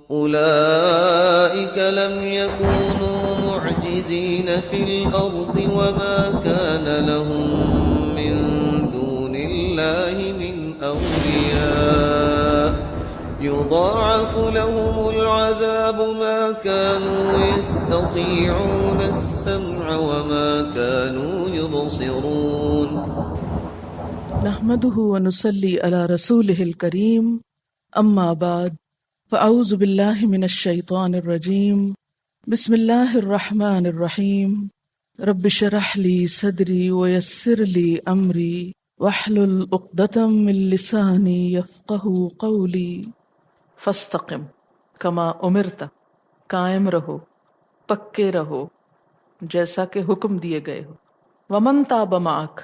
أولئك لم يكونوا معجزين في الأرض وما كان لهم من دون الله من أولياء يضاعف لهم العذاب ما كانوا يستطيعون السمع وما كانوا يبصرون. نحمده ونصلي على رسوله الكريم أما بعد فأعوذ بالله من الشيطان الرجيم بسم الله الرحمن الرحيم رب اشرح لي صدري ويسر لي أمري واحلل عقدة من لساني يفقهوا قولي فاستقم كما امرت، قائم رہو، پکے رہو جیسا کہ حکم دیے گئے ہو. ومن تاب معک،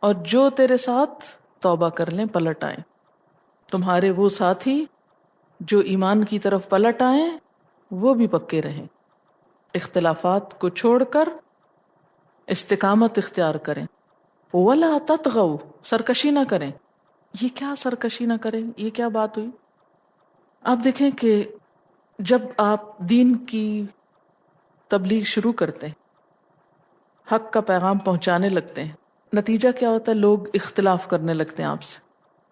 اور جو تیرے ساتھ توبہ کر لیں، پلٹ آئیں. تمہارے وہ ساتھی جو ایمان کی طرف پلٹ آئیں وہ بھی پکے رہیں، اختلافات کو چھوڑ کر استقامت اختیار کریں. وَلَا تَطْغَوْا، سرکشی نہ کریں. یہ کیا سرکشی نہ کریں؟ یہ کیا بات ہوئی؟ آپ دیکھیں کہ جب آپ دین کی تبلیغ شروع کرتے ہیں، حق کا پیغام پہنچانے لگتے ہیں، نتیجہ کیا ہوتا ہے؟ لوگ اختلاف کرنے لگتے ہیں آپ سے.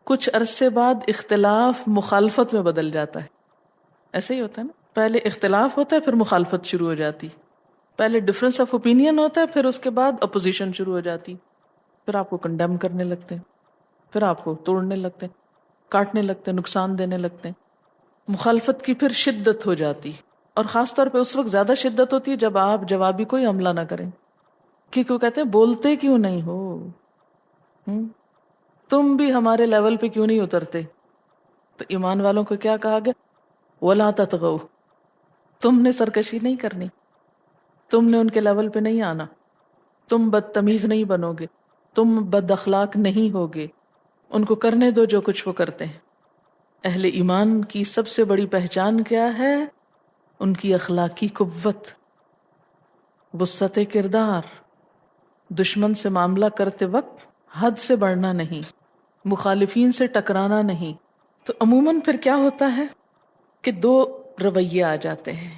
کچھ عرصے بعد اختلاف مخالفت میں بدل جاتا ہے. ایسے ہی ہوتا ہے نا، پہلے اختلاف ہوتا ہے پھر مخالفت شروع ہو جاتی، پہلے ڈفرینس آف اوپینین ہوتا ہے پھر اس کے بعد اپوزیشن شروع ہو جاتی، پھر آپ کو کنڈیم کرنے لگتے ہیں، پھر آپ کو توڑنے لگتے ہیں، کاٹنے لگتے ہیں، نقصان دینے لگتے ہیں. مخالفت کی پھر شدت ہو جاتی، اور خاص طور پہ اس وقت زیادہ شدت ہوتی ہے جب آپ جوابی کوئی حملہ نہ کریں، کیونکہ وہ کہتے ہیں بولتے کیوں نہیں ہو، تم بھی ہمارے لیول پہ کیوں نہیں اترتے. تو ایمان والوں کو کیا کہا گیا؟ وَلَا تَطْغَوْا، تم نے سرکشی نہیں کرنی، تم نے ان کے لیول پہ نہیں آنا، تم بدتمیز نہیں بنو گے، تم بد اخلاق نہیں ہوگے. ان کو کرنے دو جو کچھ وہ کرتے ہیں. اہل ایمان کی سب سے بڑی پہچان کیا ہے؟ ان کی اخلاقی قوت، وسعت کردار، دشمن سے معاملہ کرتے وقت حد سے بڑھنا نہیں، مخالفین سے ٹکرانا نہیں. تو عموماً پھر کیا ہوتا ہے کہ دو رویے آ جاتے ہیں.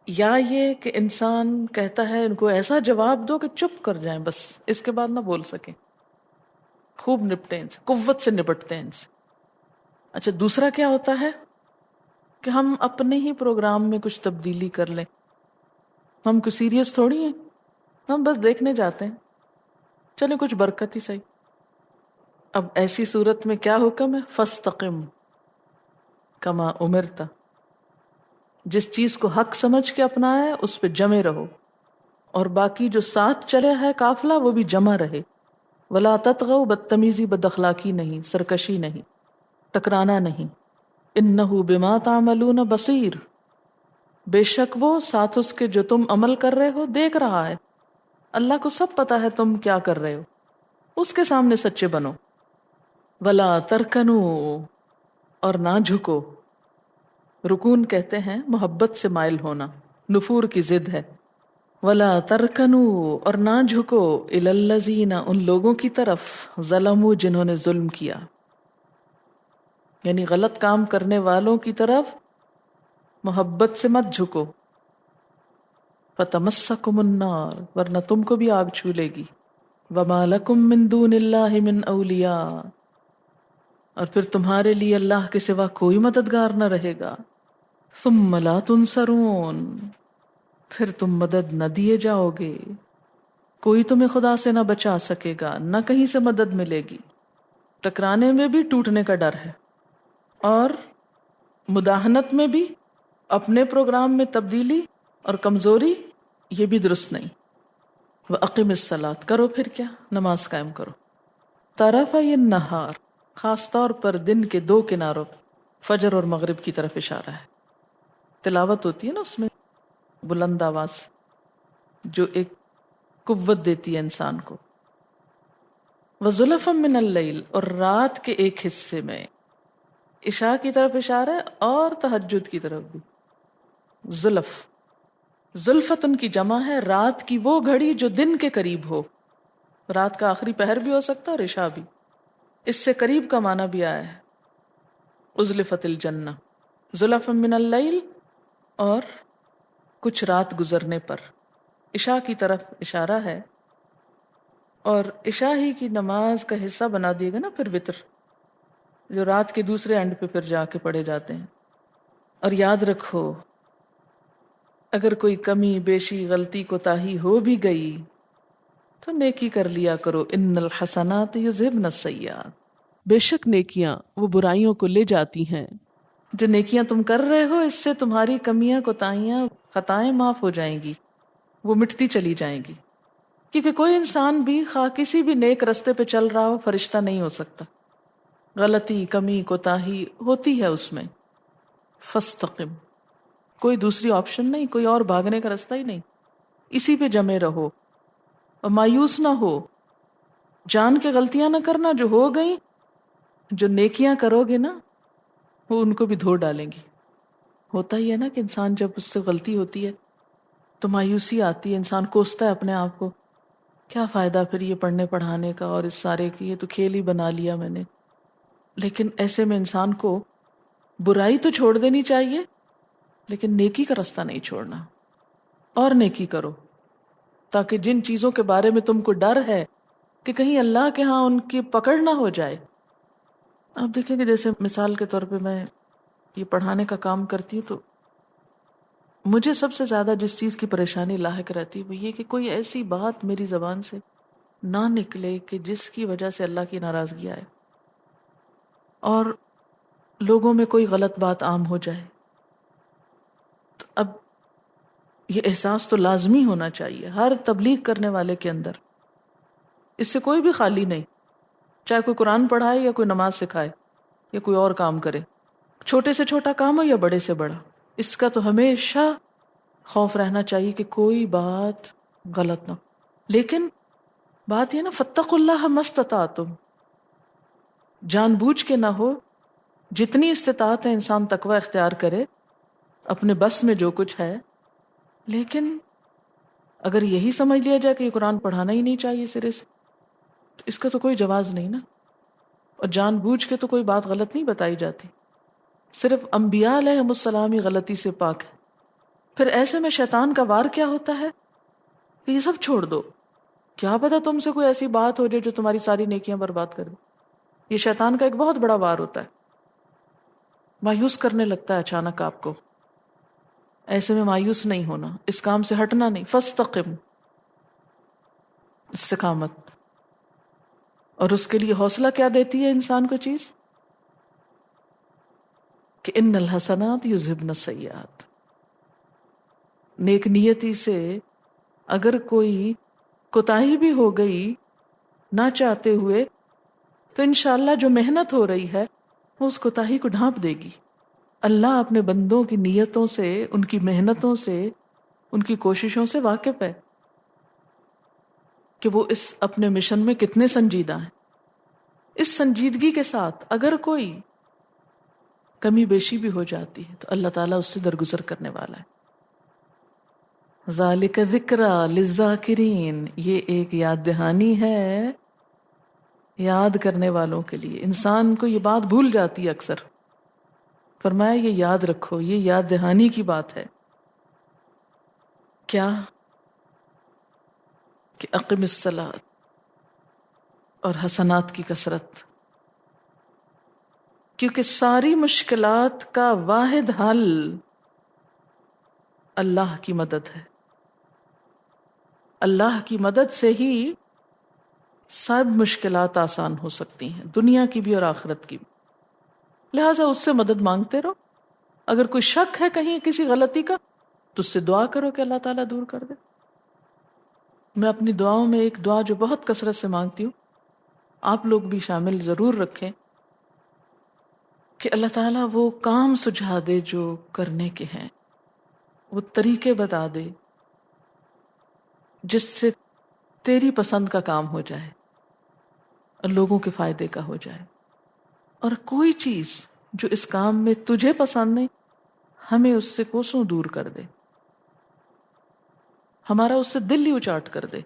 یا یہ کہ انسان کہتا ہے ان کو ایسا جواب دو کہ چپ کر جائیں، بس اس کے بعد نہ بول سکیں، خوب نپٹیں ان سے، قوت سے نپٹتے ہیں ان سے. اچھا، دوسرا کیا ہوتا ہے کہ ہم اپنے ہی پروگرام میں کچھ تبدیلی کر لیں. ہم کچھ سیریس تھوڑی ہیں، ہم بس دیکھنے جاتے ہیں، چلیں کچھ برکت ہی صحیح. اب ایسی صورت میں کیا حکم ہے؟ فاستقم کما امرت، جس چیز کو حق سمجھ کے اپنایا ہے اس پہ جمے رہو، اور باقی جو ساتھ چلے ہے قافلہ وہ بھی جمع رہے. ولا تطغوا، بدتمیزی بد اخلاقی نہیں، سرکشی نہیں، ٹکرانا نہیں. انہ بما تعملون بصیر، بے شک وہ ساتھ اس کے جو تم عمل کر رہے ہو دیکھ رہا ہے. اللہ کو سب پتا ہے تم کیا کر رہے ہو، اس کے سامنے سچے بنو. ولا ترکنوا، اور نہ جھکو. رکون کہتے ہیں محبت سے مائل ہونا، نفور کی ضد ہے. ولا ترکنوا، اور نہ جھکو، الی الذین، ان لوگوں کی طرف، ظلموا، جنہوں نے ظلم کیا، یعنی غلط کام کرنے والوں کی طرف محبت سے مت جھکو. فتمسکم النار، ورنہ تم کو بھی آگ چھو لے گی. وما لکم من دون اللہ من اولیاء، اور پھر تمہارے لیے اللہ کے سوا کوئی مددگار نہ رہے گا. ثم لا تنصرون، پھر تم مدد نہ دیے جاؤ گے، کوئی تمہیں خدا سے نہ بچا سکے گا، نہ کہیں سے مدد ملے گی. ٹکرانے میں بھی ٹوٹنے کا ڈر ہے، اور مداہنت میں بھی اپنے پروگرام میں تبدیلی اور کمزوری، یہ بھی درست نہیں. وَأَقِمِ الصَّلَاةَ، کرو پھر کیا؟ نماز قائم کرو. طرفَيِ النَّهَارِ، خاص طور پر دن کے دو کناروں، فجر اور مغرب کی طرف اشارہ ہے. تلاوت ہوتی ہے نا اس میں بلند آواز، جو ایک قوت دیتی ہے انسان کو. وَزُلَفًا مِّنَ اللَّيْلِ، اور رات کے ایک حصے میں. عشاء کی طرف اشارہ ہے اور تہجد کی طرف بھی. زلف، زلفتن کی جمع ہے رات کی وہ گھڑی جو دن کے قریب ہو. رات کا آخری پہر بھی ہو سکتا ہے اور عشاء بھی. اس سے قریب کا معنی بھی آیا ہے. ازلفت الجنہ، زلفا من اللیل، اور کچھ رات گزرنے پر. عشاء کی طرف اشارہ ہے، اور عشاء ہی کی نماز کا حصہ بنا دیے گا نا پھر وطر، جو رات کے دوسرے اینڈ پہ پھر جا کے پڑھے جاتے ہیں. اور یاد رکھو اگر کوئی کمی بیشی غلطی کوتاہی ہو بھی گئی تو نیکی کر لیا کرو. ان الحسنات یذہبن السیئات، بے شک نیکیاں وہ برائیوں کو لے جاتی ہیں. جو نیکیاں تم کر رہے ہو اس سے تمہاری کمیاں کوتاہیاں خطائیں معاف ہو جائیں گی، وہ مٹتی چلی جائیں گی. کیونکہ کوئی انسان بھی خواہ کسی بھی نیک رستے پہ چل رہا ہو فرشتہ نہیں ہو سکتا. غلطی کمی کوتاہی ہوتی ہے اس میں. فاستقم، کوئی دوسری آپشن نہیں، کوئی اور بھاگنے کا رستہ ہی نہیں. اسی پہ جمے رہو اور مایوس نہ ہو. جان کے غلطیاں نہ کرنا جو ہو گئیں، جو نیکیاں کرو گے نا وہ ان کو بھی دھو ڈالیں گی. ہوتا ہی ہے نا کہ انسان جب اس سے غلطی ہوتی ہے تو مایوسی آتی ہے، انسان کوستا ہے اپنے آپ کو، کیا فائدہ پھر یہ پڑھنے پڑھانے کا اور اس سارے کی، یہ تو کھیل ہی بنا لیا میں نے. لیکن ایسے میں انسان کو برائی تو چھوڑ دینی چاہیے لیکن نیکی کا رستہ نہیں چھوڑنا. اور نیکی کرو تاکہ جن چیزوں کے بارے میں تم کو ڈر ہے کہ کہیں اللہ کے ہاں ان کی پکڑ نہ ہو جائے. آپ دیکھیں کہ جیسے مثال کے طور پہ میں یہ پڑھانے کا کام کرتی ہوں تو مجھے سب سے زیادہ جس چیز کی پریشانی لاحق رہتی ہے وہ یہ کہ کوئی ایسی بات میری زبان سے نہ نکلے کہ جس کی وجہ سے اللہ کی ناراضگی آئے اور لوگوں میں کوئی غلط بات عام ہو جائے. تو اب یہ احساس تو لازمی ہونا چاہیے ہر تبلیغ کرنے والے کے اندر، اس سے کوئی بھی خالی نہیں، چاہے کوئی قرآن پڑھائے یا کوئی نماز سکھائے یا کوئی اور کام کرے، چھوٹے سے چھوٹا کام ہو یا بڑے سے بڑا، اس کا تو ہمیشہ خوف رہنا چاہیے کہ کوئی بات غلط نہ ہو. لیکن بات یہ نا فاتقوا اللہ ما استطعتم، جان بوجھ کے نہ ہو، جتنی استطاعت ہے انسان تقوی اختیار کرے اپنے بس میں جو کچھ ہے. لیکن اگر یہی سمجھ لیا جائے کہ یہ قرآن پڑھانا ہی نہیں چاہیے سرے سے تو اس کا تو کوئی جواز نہیں نا. اور جان بوجھ کے تو کوئی بات غلط نہیں بتائی جاتی، صرف انبیاء علیہم السلام ہی غلطی سے پاک ہے. پھر ایسے میں شیطان کا وار کیا ہوتا ہے کہ یہ سب چھوڑ دو، کیا پتا تم سے کوئی ایسی بات ہو جائے جو تمہاری ساری نیکیاں برباد کر دے. یہ شیطان کا ایک بہت بڑا وار ہوتا ہے، مایوس کرنے لگتا ہے اچانک آپ کو. ایسے میں مایوس نہیں ہونا، اس کام سے ہٹنا نہیں. فاستقم، استقامت. اور اس کے لیے حوصلہ کیا دیتی ہے انسان کو چیز کہ ان الحسنات یذہبن السیئات. نیک نیتی سے اگر کوئی کوتاہی بھی ہو گئی نہ چاہتے ہوئے تو انشاءاللہ جو محنت ہو رہی ہے وہ اس کوتاہی کو ڈھانپ دے گی. اللہ اپنے بندوں کی نیتوں سے، ان کی محنتوں سے، ان کی کوششوں سے واقف ہے کہ وہ اس اپنے مشن میں کتنے سنجیدہ ہیں. اس سنجیدگی کے ساتھ اگر کوئی کمی بیشی بھی ہو جاتی ہے تو اللہ تعالیٰ اس سے درگزر کرنے والا ہے. ذالک ذکری للذاکرین، یہ ایک یاد دہانی ہے یاد کرنے والوں کے لیے. انسان کو یہ بات بھول جاتی ہے اکثر، فرمایا یہ یاد رکھو، یہ یاد دہانی کی بات ہے. کیا کہ اقم الصلاۃ اور حسنات کی کثرت، کیونکہ ساری مشکلات کا واحد حل اللہ کی مدد ہے. اللہ کی مدد سے ہی سب مشکلات آسان ہو سکتی ہیں، دنیا کی بھی اور آخرت کی بھی. لہٰذا اس سے مدد مانگتے رہو. اگر کوئی شک ہے کہیں کسی غلطی کا تو اس سے دعا کرو کہ اللہ تعالیٰ دور کر دے. میں اپنی دعاؤں میں ایک دعا جو بہت کثرت سے مانگتی ہوں، آپ لوگ بھی شامل ضرور رکھیں، کہ اللہ تعالیٰ وہ کام سجھا دے جو کرنے کے ہیں، وہ طریقے بتا دے جس سے تیری پسند کا کام ہو جائے اور لوگوں کے فائدے کا ہو جائے. اور کوئی چیز جو اس کام میں تجھے پسند نہیں ہمیں اس سے کوسوں دور کر دے، ہمارا اس سے دل ہی اچاٹ کر دے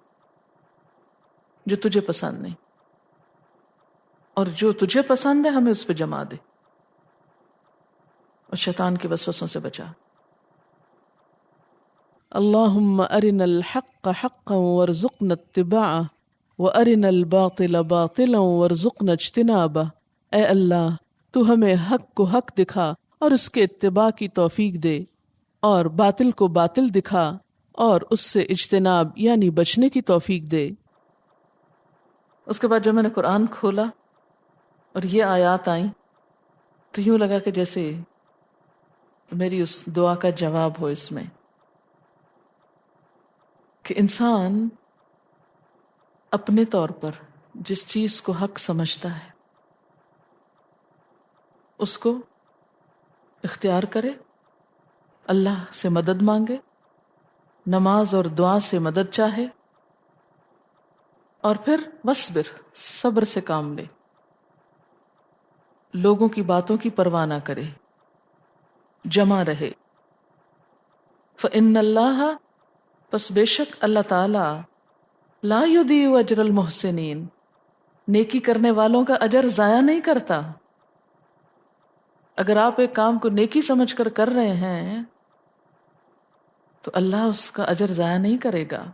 جو تجھے پسند نہیں، اور جو تجھے پسند ہے ہمیں اس پہ جما دے. اور شیطان کے وسوسوں سے بچا۔ اللہم ارنا الحق حقا وارزقنا اتباعہ وارنا الباطل باطلا وارزقنا اجتنابہ۔ اے اللہ تو ہمیں حق کو حق دکھا اور اس کے اتباع کی توفیق دے، اور باطل کو باطل دکھا اور اس سے اجتناب یعنی بچنے کی توفیق دے۔ اس کے بعد جب میں نے قرآن کھولا اور یہ آیات آئیں تو یوں لگا کہ جیسے میری اس دعا کا جواب ہو اس میں، کہ انسان اپنے طور پر جس چیز کو حق سمجھتا ہے اس کو اختیار کرے، اللہ سے مدد مانگے، نماز اور دعا سے مدد چاہے، اور پھر وصبر، صبر سے کام لے، لوگوں کی باتوں کی پرواہ نہ کرے، جمع رہے۔ فَإِنَّ اللَّهَ پس بے شک اللہ تعالی لا یضیع اجر المحسنین نیکی کرنے والوں کا اجر ضائع نہیں کرتا۔ اگر آپ ایک کام کو نیکی سمجھ کر کر رہے ہیں تو اللہ اس کا اجر ضائع نہیں کرے گا۔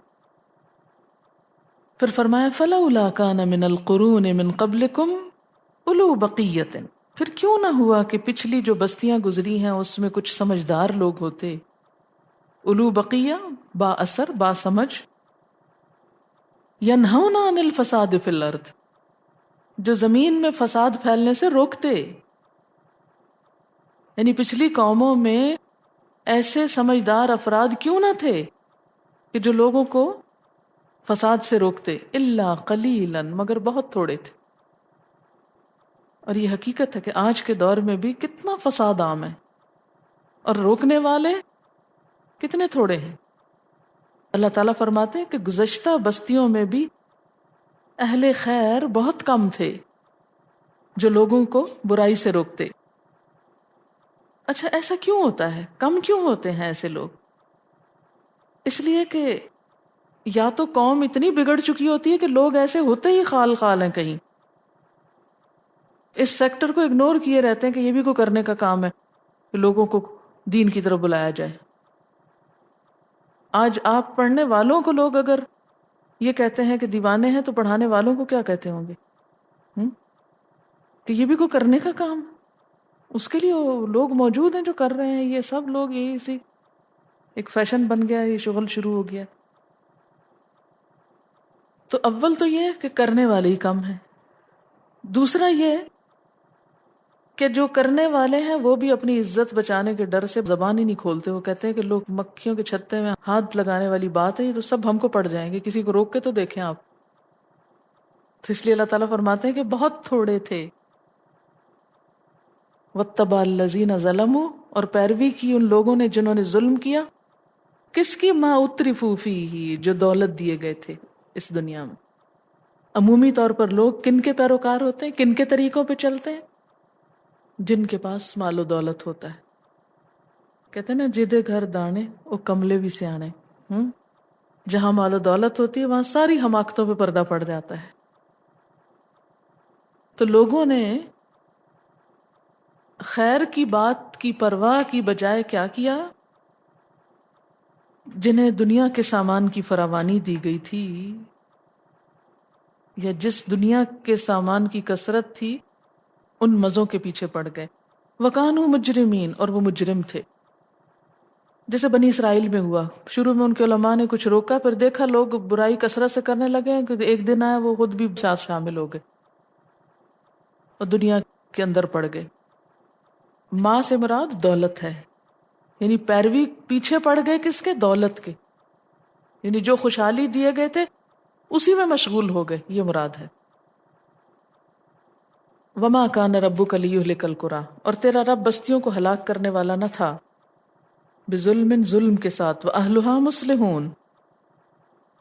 پھر فرمایا فَلَوْلَا كَانَ مِنَ الْقُرُونِ مِنْ قَبْلِكُمْ أُولُو بَقِيَّةٍ پھر کیوں نہ ہوا کہ پچھلی جو بستیاں گزری ہیں اس میں کچھ سمجھدار لوگ ہوتے، اولو بقیہ با اثر با سمجھ، ینہون عن الفساد فی الارض جو زمین میں فساد پھیلنے سے روکتے۔ یعنی پچھلی قوموں میں ایسے سمجھدار افراد کیوں نہ تھے کہ جو لوگوں کو فساد سے روکتے، الا قلیلا مگر بہت تھوڑے تھے۔ اور یہ حقیقت ہے کہ آج کے دور میں بھی کتنا فساد عام ہے اور روکنے والے کتنے تھوڑے ہیں۔ اللہ تعالیٰ فرماتے ہیں کہ گزشتہ بستیوں میں بھی اہل خیر بہت کم تھے جو لوگوں کو برائی سے روکتے۔ اچھا ایسا کیوں ہوتا ہے؟ کم کیوں ہوتے ہیں ایسے لوگ؟ اس لیے کہ یا تو قوم اتنی بگڑ چکی ہوتی ہے کہ لوگ ایسے ہوتے ہی خال خال ہیں، کہیں اس سیکٹر کو اگنور کیے رہتے ہیں کہ یہ بھی کوئی کرنے کا کام ہے کہ لوگوں کو دین کی طرف بلایا جائے۔ آج آپ پڑھنے والوں کو لوگ اگر یہ کہتے ہیں کہ دیوانے ہیں تو پڑھانے والوں کو کیا کہتے ہوں گے؟ کہ یہ بھی کوئی کرنے کا کام، اس کے لیے وہ لوگ موجود ہیں جو کر رہے ہیں، یہ سب لوگ یہی سی ایک فیشن بن گیا، یہ شغل شروع ہو گیا۔ تو اول تو یہ کہ کرنے والے ہی کم ہیں، دوسرا یہ کہ جو کرنے والے ہیں وہ بھی اپنی عزت بچانے کے ڈر سے زبان ہی نہیں کھولتے۔ وہ کہتے ہیں کہ لوگ مکھیوں کے چھتے میں ہاتھ لگانے والی بات ہے، یہ تو سب ہم کو پڑ جائیں گے، کسی کو روک کے تو دیکھیں آپ۔ تو اس لیے اللہ تعالیٰ فرماتے ہیں کہ بہت تھوڑے تھے۔ وَاتَّبَعَ الَّذِينَ ظَلَمُوا اور پیروی کی ان لوگوں نے جنہوں نے ظلم کیا، کس کی؟ مَا أُتْرِفُوا فِيهِ جو دولت دیے گئے تھے اس دنیا میں۔ عمومی طور پر لوگ کن کے پیروکار ہوتے ہیں، کن کے طریقوں پہ چلتے ہیں؟ جن کے پاس مال و دولت ہوتا ہے۔ کہتے ہیں نا جدے گھر دانے وہ کملے بھی سیانے۔ جہاں مال و دولت ہوتی ہے وہاں ساری حماقتوں پہ پردہ پڑ جاتا ہے۔ تو لوگوں نے خیر کی بات کی پرواہ کی بجائے کیا کیا؟ جنہیں دنیا کے سامان کی فراوانی دی گئی تھی یا جس دنیا کے سامان کی کثرت تھی ان مزوں کے پیچھے پڑ گئے۔ وَكَانُوا مُجْرِمِينَ اور وہ مجرم تھے۔ جیسے بنی اسرائیل میں ہوا، شروع میں ان کے علماء نے کچھ روکا، پھر دیکھا لوگ برائی کثرت سے کرنے لگے، ایک دن آیا وہ خود بھی ساتھ شامل ہو گئے اور دنیا کے اندر پڑ گئے۔ ماں سے مراد دولت ہے، یعنی پیروی پیچھے پڑ گئے کس کے؟ دولت کے، یعنی جو خوشحالی دیے گئے تھے اسی میں مشغول ہو گئے، یہ مراد ہے۔ وَمَا كَانَ رَبُّكَ لِيُهْلِكَ الْقُرَىٰ اور تیرا رب بستیوں کو ہلاک کرنے والا نہ تھا، بظلم ظلم کے ساتھ، وَأَهْلُهَا مُصْلِحُونَ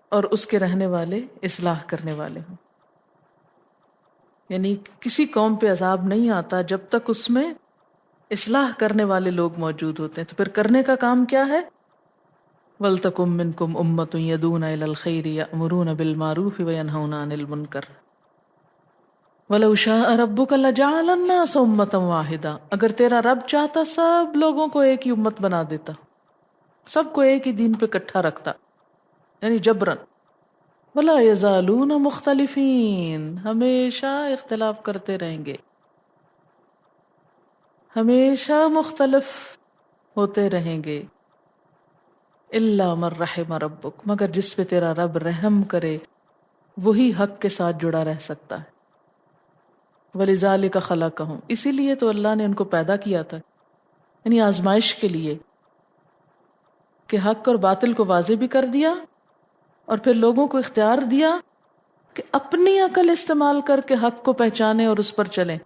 اور اس کے رہنے والے اصلاح کرنے والے ہوں۔ یعنی کسی قوم پہ عذاب نہیں آتا جب تک اس میں اصلاح کرنے والے لوگ موجود ہوتے ہیں۔ تو پھر کرنے کا کام کیا ہے؟ وَلْتَكُن مِّنكُمْ أُمَّةٌ يَدْعُونَ إِلَى الْخَيْرِ يَأْمُرُونَ بِالْمَعْرُوفِ وَيَنْهَوْنَ عَنِ الْمُنكَرِ وَلَوْ شَاءَ رَبُّكَ لَجَعَلَ النَّاسَ أُمَّةً وَاحِدَةً، اگر تیرا رب چاہتا سب لوگوں کو ایک ہی امت بنا دیتا، سب کو ایک ہی دین پہ اکٹھا رکھتا، یعنی جبرن. وَلَا يَزَالُونَ مُخْتَلِفِينَ، ہمیشہ اختلاف کرتے رہیں گے، ہمیشہ مختلف ہوتے رہیں گے. إِلَّا مَن رَحِمَ رَبُّكَ، مگر جس پہ تیرا رب رحم کرے وہی حق کے ساتھ جڑا رہ سکتا ہے. وَلِذَلِكَ خَلَقَهُمْ، اسی لیے تو اللہ نے ان کو پیدا کیا تھا، یعنی آزمائش کے لیے، کہ حق اور باطل کو واضح بھی کر دیا اور پھر لوگوں کو اختیار دیا کہ اپنی عقل استعمال کر کے حق کو پہچانیں اور اس پر چلیں.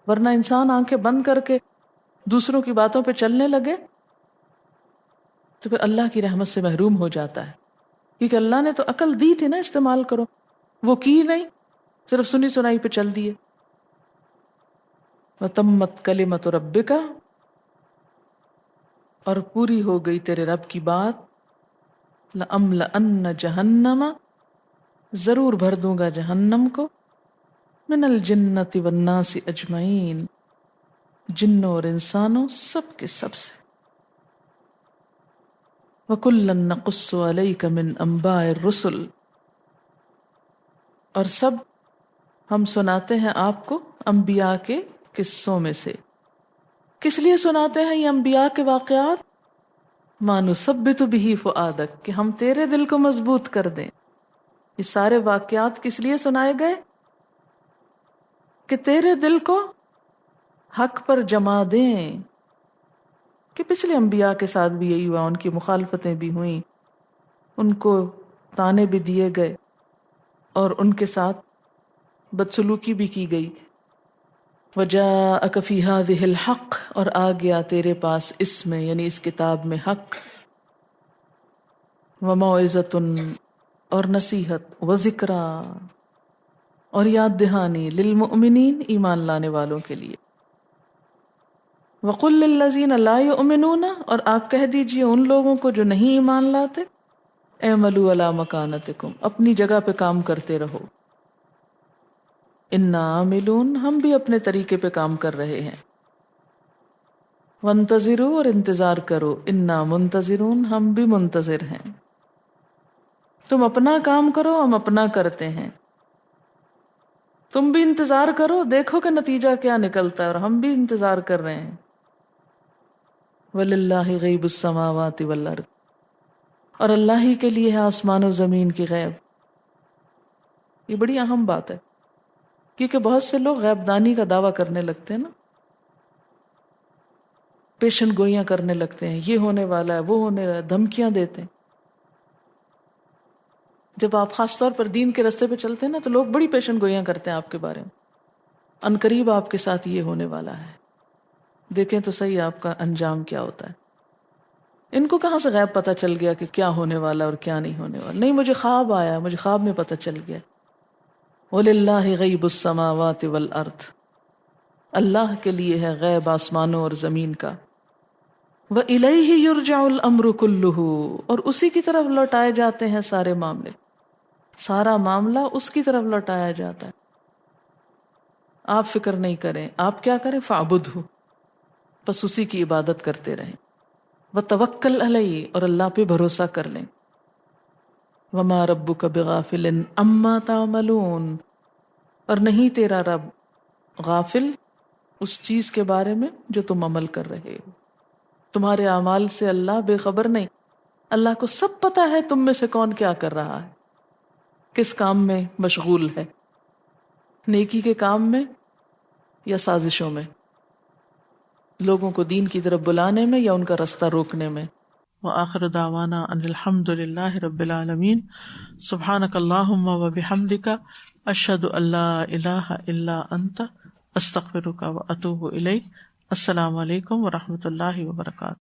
ورنہ انسان آنکھیں بند کر کے دوسروں کی باتوں پہ چلنے لگے تو پھر اللہ کی رحمت سے محروم ہو جاتا ہے، کیونکہ اللہ نے تو عقل دی تھی نا استعمال کرو، وہ کی نہیں، صرف سنی سنائی پہ چل دیے. وَتَمَّتْ كَلِمَةُ رَبِّكَ، اور پوری ہو گئی تیرے رب کی بات، لَأَمْلَأَنَّ جَهَنَّمَ، ضرور بھر دوں گا جہنم کو، من الجنت والناس اجمعین، جنوں اور انسانوں سب کے سب سے. وَكُلًّا نَقُصُّ عَلَيْكَ مِنْ أَنْبَاءِ الرُّسُلِ، اور سب ہم سناتے ہیں آپ کو انبیاء کے قصوں میں سے. کس لیے سناتے ہیں یہ انبیاء کے واقعات؟ مَا نُثَبِّتُ بِهِ فُؤَادَكَ، کہ ہم تیرے دل کو مضبوط کر دیں. یہ سارے واقعات کس لیے سنائے گئے؟ کہ تیرے دل کو حق پر جما دیں. کہ پچھلے انبیاء کے ساتھ بھی یہی ہوا، ان کی مخالفتیں بھی ہوئیں، ان کو تانے بھی دیے گئے اور ان کے ساتھ بدسلوکی بھی کی گئی. وَجَاءَكَ فِي هَذِهِ الْحَقِّ، اور آ گیا تیرے پاس اس میں یعنی اس کتاب میں حق. وَمَوْعِظَةٌ، اور نصیحت، وَذِكْرَىٰ، اور یاد دہانی، للمؤمنین، ایمان لانے والوں کے لیے. وَقُلْ لِلَّذِينَ لَا يُؤْمِنُونَ، اور آپ کہہ دیجئے ان لوگوں کو جو نہیں ایمان لاتے، اعملوا علی مکانتکم، اپنی جگہ پہ کام کرتے رہو. انا عاملون، ہم بھی اپنے طریقے پہ کام کر رہے ہیں. وانتظروا، اور انتظار کرو، انا منتظرون، ہم بھی منتظر ہیں. تم اپنا کام کرو، ہم اپنا کرتے ہیں. تم بھی انتظار کرو، دیکھو کہ نتیجہ کیا نکلتا ہے، اور ہم بھی انتظار کر رہے ہیں. وَلِلَّهِ غَيْبُ السَّمَاوَاتِ وَالْأَرْضِ، اور اللہ ہی کے لیے ہے آسمان و زمین کی غیب. یہ بڑی اہم بات ہے، کیونکہ بہت سے لوگ غیب دانی کا دعویٰ کرنے لگتے ہیں نا، پیشن گوئیاں کرنے لگتے ہیں، یہ ہونے والا ہے، وہ ہونے والا ہے، دھمکیاں دیتے ہیں. جب آپ خاص طور پر دین کے راستے پہ چلتے ہیں نا تو لوگ بڑی پیشن گوئیاں کرتے ہیں آپ کے بارے میں، عنقریب آپ کے ساتھ یہ ہونے والا ہے، دیکھیں تو صحیح آپ کا انجام کیا ہوتا ہے. ان کو کہاں سے غیب پتہ چل گیا کہ کیا ہونے والا اور کیا نہیں ہونے والا؟ نہیں، مجھے خواب آیا، مجھے خواب میں پتہ چل گیا. وَلِلَّهِ غَيْبُ السَّمَاوَاتِ وَالْأَرْضِ، اللہ کے لیے ہے غیب آسمانوں اور زمین کا. وَإِلَيْهِ يُرْجَعُ الْأَمْرُ كُلُّهُ، اور اسی کی طرف لوٹائے جاتے ہیں سارے معاملے، سارا معاملہ اس کی طرف لوٹایا جاتا ہے. آپ فکر نہیں کریں، آپ کیا کریں؟ فَاعْبُدْهُ، بس اسی کی عبادت کرتے رہیں. وَتَوَكَّلْ عَلَيْهِ، اور اللہ پہ بھروسہ کر لیں. وَمَا رَبُّكَ بِغَافِلٍ عَمَّا تَعْمَلُونَ، اور نہیں تیرا رب غافل اس چیز کے بارے میں جو تم عمل کر رہے ہو. تمہارے اعمال سے اللہ بے خبر نہیں، اللہ کو سب پتہ ہے تم میں سے کون کیا کر رہا ہے، کس کام میں مشغول ہے، نیکی کے کام میں یا سازشوں میں، لوگوں کو دین کی طرف بلانے میں یا ان کا رستہ روکنے میں. وآخر دعوانا ان الحمد للہ رب العالمین. سبحانک اللہم وبحمدک، اشہد ان لا الہ الا انت، استغفرک واتوب الیک. السلام علیکم ورحمۃ اللہ وبرکاتہ.